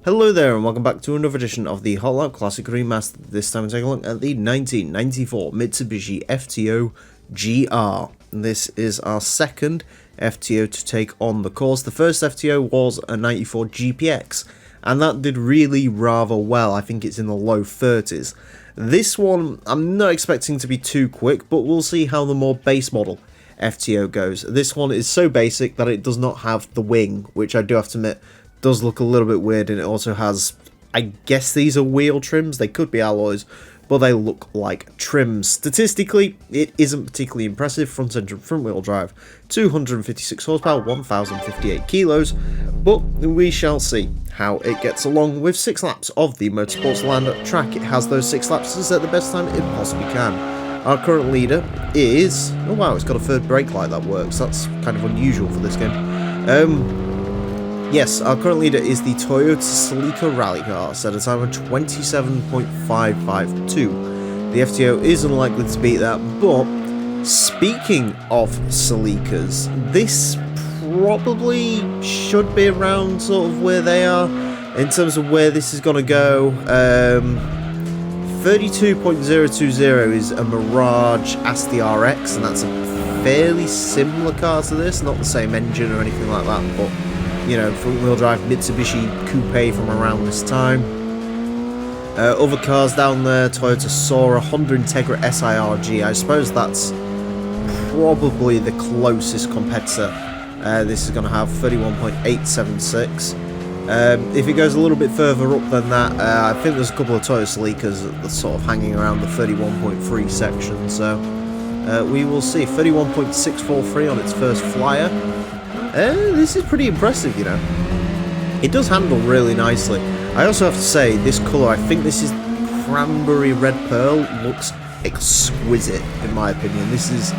Hello there and welcome back to another edition of the Hot Lap Classic Remastered. This time we're taking a look at the 1994 Mitsubishi FTO GR. This is our second FTO to take on the course. The first FTO was a 94 GPX and that did really rather well. I think it's in the low 30s. This one I'm not expecting to be too quick, but we'll see how the more base model FTO goes. This one is so basic that it does not have the wing, which I do have to admit does look a little bit weird, and it also has, I guess these are wheel trims, they could be alloys, but they look like trims. Statistically, it isn't particularly impressive. Front wheel drive, 256 horsepower, 1058 kilos, but we shall see how it gets along with 6 laps of the Motorsports Land track. It has those 6 laps to set the best time it possibly can. Our current leader is, oh wow, it's got a third brake light that works. That's kind of unusual for this game. Yes, our current leader is the Toyota Celica rally car, set a time of 27.552. The FTO is unlikely to beat that, but speaking of Celicas, this probably should be around sort of where they are in terms of where this is going to go. 32.020 is a Mirage Asti RX, and that's a fairly similar car to this, not the same engine or anything like that, but you know, front-wheel drive Mitsubishi coupe from around this time. Other cars down there, Toyota Sora, Honda Integra SIRG. I suppose that's probably the closest competitor. This is going to have 31.876. If it goes a little bit further up than that, I think there's a couple of Toyota Celicas that are sort of hanging around the 31.3 section. So we will see. 31.643 on its first flyer. This is pretty impressive, you know. It does handle really nicely. I also have to say, this colour, I think this is cranberry red pearl, looks exquisite in my opinion. This is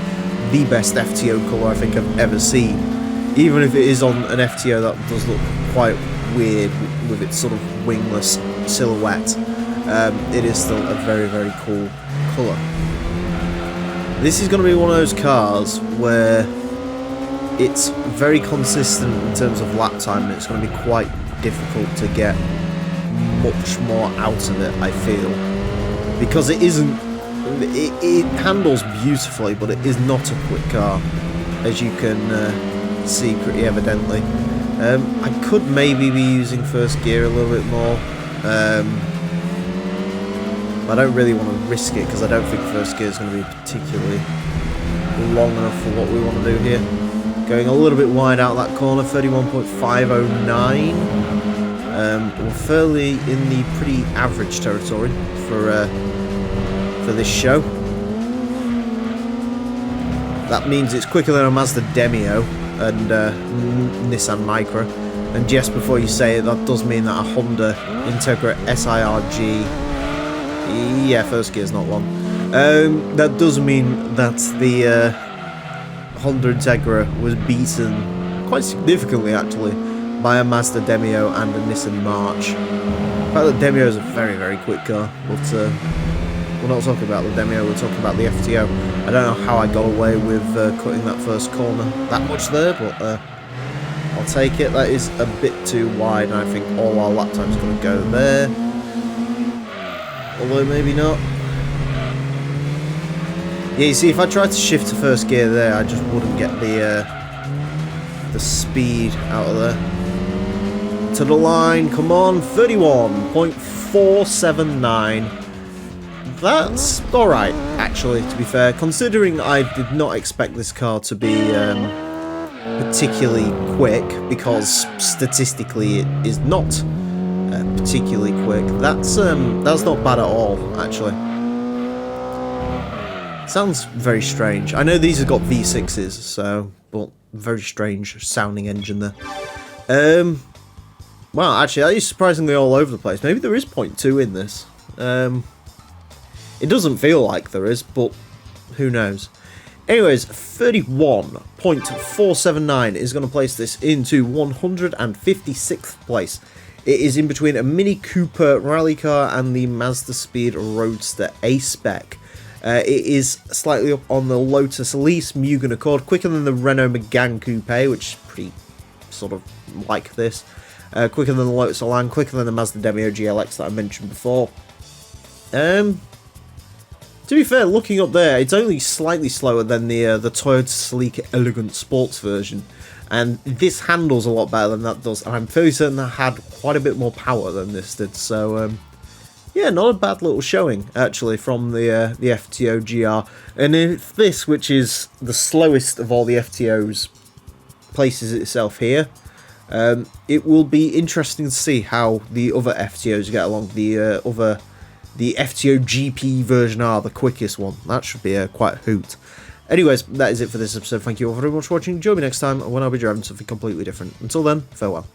the best FTO colour I think I've ever seen. Even if it is on an FTO that does look quite weird with its sort of wingless silhouette, it is still a very, very cool colour. This is going to be one of those cars where it's very consistent in terms of lap time, and it's going to be quite difficult to get much more out of it, I feel, because it isn't, it handles beautifully, but it is not a quick car, as you can see pretty evidently. I could maybe be using first gear a little bit more. I don't really want to risk it because I don't think first gear is going to be particularly long enough for what we want to do here. Going a little bit wide out that corner, 31.509. We're fairly in the pretty average territory for this show. That means it's quicker than a Mazda Demio and Nissan Micra. And just before you say it, that does mean that a Honda Integra SIRG, yeah, first gear's not one. That does mean that the Honda Integra was beaten quite significantly actually by a Mazda Demio and a Nissan March. In fact, the Demio is a very, very quick car, but we're not talking about the Demio, we're talking about the FTO. I don't know how I got away with cutting that first corner that much there, but I'll take it. That is a bit too wide, and I think all our lap time's going to go there. Although maybe not. Yeah, you see, if I tried to shift to first gear there, I just wouldn't get the speed out of there. To the line, come on, 31.479. That's alright, actually, to be fair, considering I did not expect this car to be particularly quick, because statistically it is not particularly quick. That's not bad at all, actually. Sounds very strange. I know these have got V6s, so, but very strange sounding engine there. Well, actually, that is surprisingly all over the place. Maybe there is 0.2 in this. It doesn't feel like there is, but who knows. Anyways, 31.479 is going to place this into 156th place. It is in between a Mini Cooper rally car and the Mazda Speed Roadster A-Spec. It is slightly up on the Lotus Elise Mugen Accord, quicker than the Renault Megane Coupe, which is pretty sort of like this. quicker than the Lotus Elan, quicker than the Mazda Demio GLX that I mentioned before. To be fair, looking up there, it's only slightly slower than the Toyota Celica Elegant Sports version, and this handles a lot better than that does, and I'm fairly certain that had quite a bit more power than this did, so yeah, not a bad little showing, actually, from the FTO GR. And if this, which is the slowest of all the FTOs, places itself here, it will be interesting to see how the other FTOs get along. The FTO GP version R, the quickest one. That should be quite a hoot. Anyways, that is it for this episode. Thank you all very much for watching. Join me next time when I'll be driving something completely different. Until then, farewell.